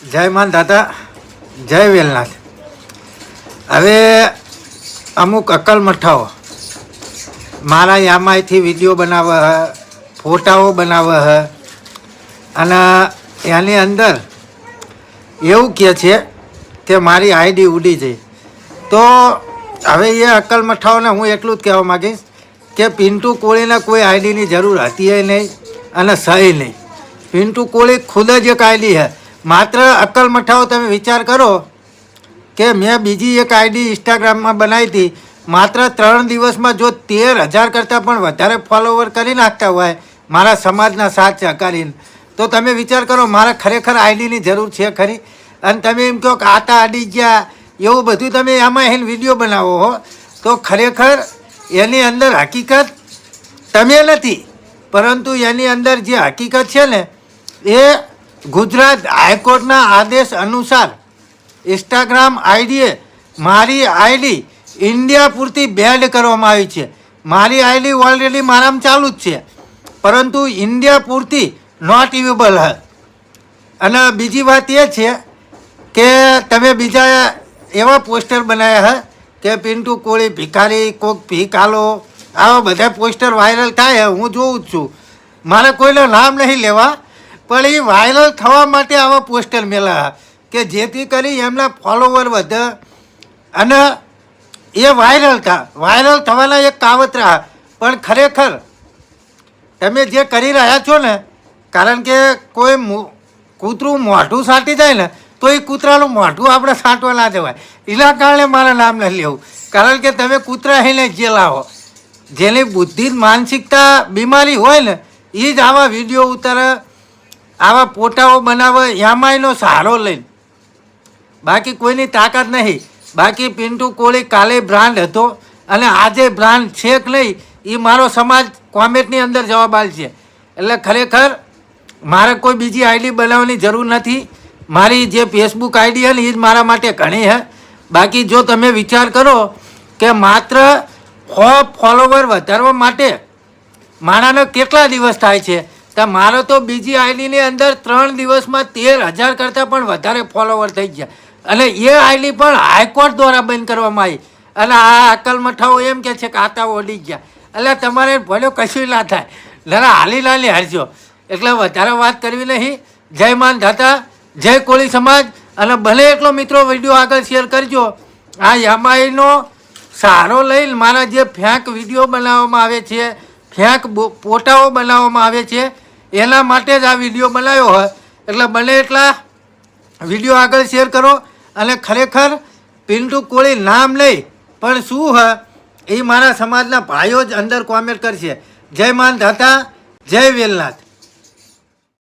જય માન દાદા, જય વેલનાથ. હવે અમુક અક્કલ મઠાઓ મારા યામાયથી વિડીયો બનાવે હ, ફોટાઓ બનાવે હ, અને એની અંદર એવું કહે છે કે મારી આઈડી ઉડી જઈ. તો હવે એ અક્કલ મઠાઓને હું એટલું જ કહેવા માગીશ કે પિન્ટુ કોળીને કોઈ આઈડીની જરૂર હતી નહીં અને સહી નહીં. પિન્ટુ કોળી ખુદ જ એક આઈડી છે. માત્ર અક્કલ મઠાઓ તમે વિચાર કરો કે મેં બીજી એક આઈડી ઇન્સ્ટાગ્રામમાં બનાવી હતી, માત્ર 3 દિવસમાં જો 13,000 કરતાં પણ વધારે ફોલોવર કરી નાખતા હોય મારા સમાજના સાથ સહકારીને, તો તમે વિચાર કરો મારે ખરેખર આઈડીની જરૂર છે ખરી? અને તમે એમ કહો કે આટા અડી ગયા એવું બધું તમે આમાં એને વિડીયો બનાવો હો, તો ખરેખર એની અંદર હકીકત તમે નથી, પરંતુ એની અંદર જે હકીકત છે ને એ ગુજરાત હાઈકોર્ટના આદેશ અનુસાર ઇન્સ્ટાગ્રામ આઈડીએ મારી આઈડી ઇન્ડિયા પૂરતી બેન્ડ કરવામાં આવી છે. મારી આઈડી ઓલરેડી મારામાં ચાલુ જ છે, પરંતુ ઇન્ડિયા પૂરતી નોટ યુઝેબલ છે. અને બીજી વાત એ છે કે તમે બીજા એવા પોસ્ટર બનાવ્યા છે કે પિન્ટુ કોળી ભિખારી, કોક ભીખ આલો, આવા બધા પોસ્ટર વાયરલ થાય હું જોઉં જ છું. મારે કોઈનું નામ નહીં લેવા, પણ એ વાયરલ થવા માટે આવા પોસ્ટર મેળવ્યા કે જેથી કરી એમના ફોલોવર વધે અને એ વાયરલ થવાના એક કાવતરા. પણ ખરેખર તમે જે કરી રહ્યા છો ને, કારણ કે કોઈ કૂતરું મોઢું સાટી જાય ને તો એ કૂતરાનું મોઢું આપણે સાંટવા ના જવાય. એના કારણે મારા નામ નથી લેવું, કારણ કે તમે કૂતરા એને જે લાવો, જેની બુદ્ધિ માનસિકતા બીમારી હોય ને એ જ આવા વિડીયો ઉતારે, આવા ફોટાઓ બનાવે, એમાંયનો સહારો લઈને. બાકી કોઈની તાકાત નહીં. બાકી પિન્ટુ કોળી કાલે બ્રાન્ડ હતો અને આજે બ્રાન્ડ છે કે નહીં એ મારો સમાજ કોમેન્ટની અંદર જવાબ આપશે. એટલે ખરેખર મારે કોઈ બીજી આઈડી બનાવવાની જરૂર નથી. મારી જે ફેસબુક આઈડી છે ને એ જ મારા માટે ઘણી છે. બાકી જો તમે વિચાર કરો કે માત્ર 100 ફોલોવર વધારવા માટે માણાનો કેટલા દિવસ થાય છે, તો મારો તો બીજી આઈડીની અંદર 3 દિવસમાં 13,000 કરતાં પણ વધારે ફોલોવર થઈ ગયા. અને એ આઈડી પણ હાઈકોર્ટ દ્વારા બંધ કરવામાં આવી. અને આ અક્કલ મઠાઓ એમ કહે છે કે આતા ઓડી ગયા. એટલે તમારે ભલે કશું ના થાય, જરા હાલી લાલી હારજો. એટલે વધારે વાત કરવી નહીં. જય માન દાતા, જય કોળી સમાજ. અને ભલે એટલો મિત્રો વિડીયો આગળ શેર કરજો. આ યામાઈનો સહારો લઈને મારા જે ફેંક વિડીયો બનાવવામાં આવે છે, ફેંક ફોટાઓ બનાવવામાં આવે છે, એના માટે જ આ વિડીયો બનાવ્યો હોય. એટલે બને એટલા વિડીયો આગળ શેર કરો. અને ખરેખર પિન્ટુ કોળી નામ નહીં પણ શું હ એ મારા સમાજના ભાઈઓ જ અંદર કોમેન્ટ કરશે. જય માન દાતા, જય વેલનાથ.